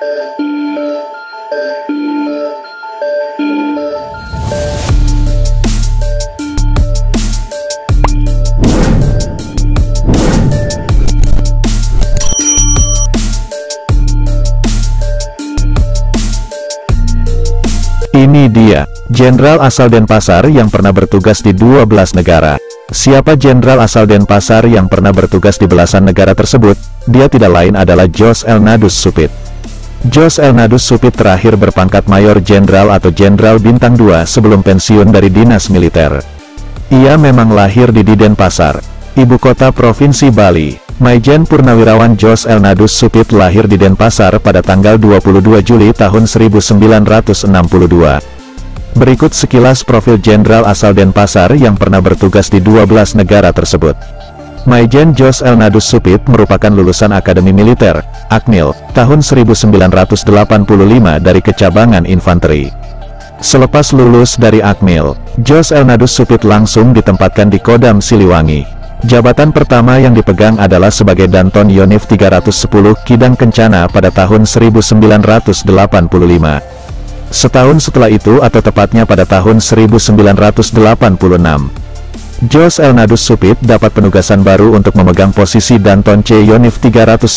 Ini dia, jenderal asal Denpasar yang pernah bertugas di 12 negara. Siapa jenderal asal Denpasar yang pernah bertugas di belasan negara tersebut? Dia tidak lain adalah Jos Elnadus Supit. Jos Elnadus Supit terakhir berpangkat Mayor Jenderal atau Jenderal Bintang 2 sebelum pensiun dari dinas militer. Ia memang lahir di Denpasar, ibu kota Provinsi Bali. Maijen Purnawirawan Jos Elnadus Supit lahir di Denpasar pada tanggal 22 Juli tahun 1962. Berikut sekilas profil jenderal asal Denpasar yang pernah bertugas di 12 negara tersebut. Maijen Jos Elnadus Supit merupakan lulusan Akademi Militer, Akmil, tahun 1985 dari Kecabangan Infanteri. Selepas lulus dari Akmil, Jos Elnadus Supit langsung ditempatkan di Kodam Siliwangi. Jabatan pertama yang dipegang adalah sebagai Danton Yonif 310 Kidang Kencana pada tahun 1985. Setahun setelah itu atau tepatnya pada tahun 1986, Jos Elnadus Supit dapat penugasan baru untuk memegang posisi Danton C Yonif 310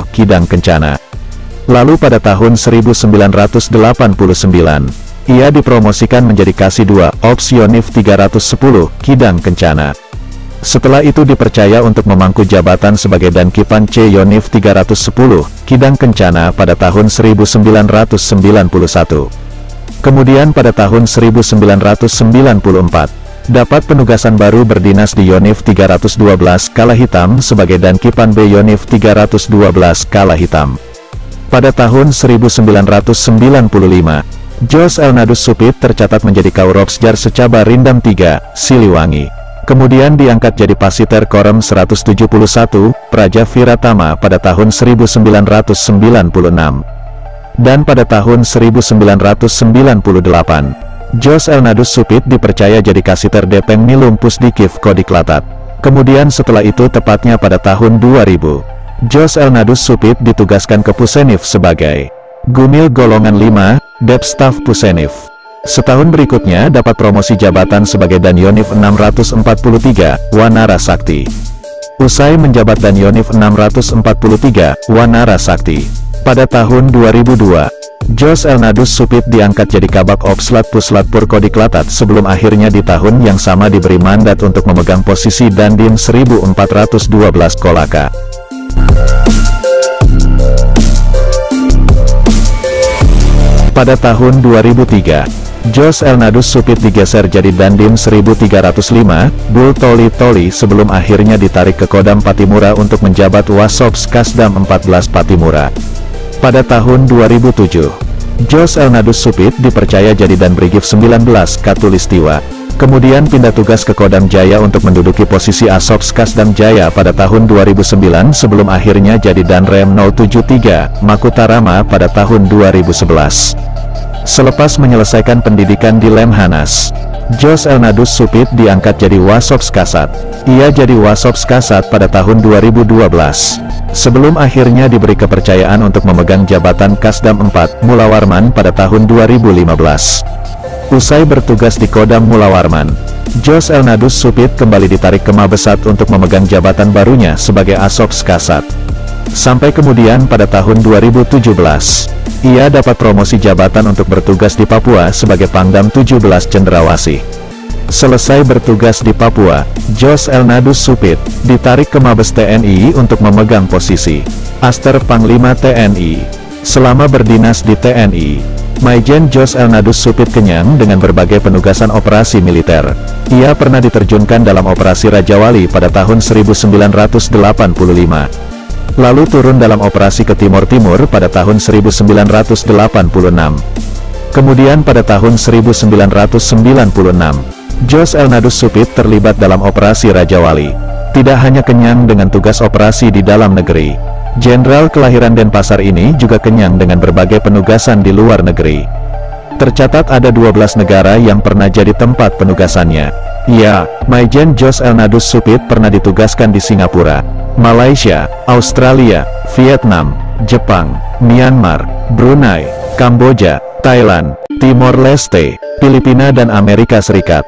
Kidang Kencana. Lalu pada tahun 1989, ia dipromosikan menjadi Kasih 2 Ops Yonif 310 Kidang Kencana. Setelah itu dipercaya untuk memangku jabatan sebagai Dankipan C Yonif 310 Kidang Kencana pada tahun 1991. Kemudian pada tahun 1994, dapat penugasan baru berdinas di Yonif 312 Kala Hitam sebagai Dankipan B Yonif 312 Kala Hitam. Pada tahun 1995, Jos Elnadus Supit tercatat menjadi Kauropsjar Secaba Rindam 3, Siliwangi. Kemudian diangkat jadi Pasiter Korem 171, Praja Viratama pada tahun 1996. Dan pada tahun 1998, Jos Elnadus Supit dipercaya jadi Kasiter Depeng Milum Pusdikif Kodiklatat. Kemudian setelah itu tepatnya pada tahun 2000, Jos Elnadus Supit ditugaskan ke Pusenif sebagai Gunil Golongan 5, Depstaf Pusenif. Setahun berikutnya dapat promosi jabatan sebagai Danyonif 643, Wanara Sakti. Usai menjabat Danyonif 643, Wanara Sakti, pada tahun 2002, Jos Elnadus Supit diangkat jadi Kabak Opslat Puslatpur Kodiklatat sebelum akhirnya di tahun yang sama diberi mandat untuk memegang posisi Dandim 1412 Kolaka. Pada tahun 2003, Jos Elnadus Supit digeser jadi Dandim 1305, Bul Toli Toli sebelum akhirnya ditarik ke Kodam Patimura untuk menjabat Wasops Kasdam 14 Patimura. Pada tahun 2007, Jos Elnadus Supit dipercaya jadi Danbrigif 19 Katulistiwa. Kemudian pindah tugas ke Kodam Jaya untuk menduduki posisi Asops Kasdam Jaya pada tahun 2009 sebelum akhirnya jadi Danrem 073, Makutarama pada tahun 2011. Selepas menyelesaikan pendidikan di Lemhanas, Jos Elnadus Supit diangkat jadi Wasops Kasat. Ia jadi Wasops Kasat pada tahun 2012, sebelum akhirnya diberi kepercayaan untuk memegang jabatan Kasdam 4, Mulawarman pada tahun 2015. Usai bertugas di Kodam Mulawarman, Jos Elnadus Supit kembali ditarik ke Mabesat untuk memegang jabatan barunya sebagai Asops Kasat. Sampai kemudian pada tahun 2017, ia dapat promosi jabatan untuk bertugas di Papua sebagai Pangdam 17 Cendrawasih. Selesai bertugas di Papua, Jos Elnadus Supit ditarik ke Mabes TNI untuk memegang posisi Aster Panglima TNI. Selama berdinas di TNI, Maijen Jos Elnadus Supit kenyang dengan berbagai penugasan operasi militer. Ia pernah diterjunkan dalam operasi Rajawali pada tahun 1985. Lalu turun dalam operasi ke Timur Timur pada tahun 1986. Kemudian pada tahun 1996, Jos Elnadus Supit terlibat dalam operasi Rajawali. Tidak hanya kenyang dengan tugas operasi di dalam negeri, Jenderal kelahiran Denpasar ini juga kenyang dengan berbagai penugasan di luar negeri. Tercatat ada 12 negara yang pernah jadi tempat penugasannya. Ya, Maijen Jos Elnadus Supit pernah ditugaskan di Singapura, Malaysia, Australia, Vietnam, Jepang, Myanmar, Brunei, Kamboja, Thailand, Timor Leste, Filipina dan Amerika Serikat.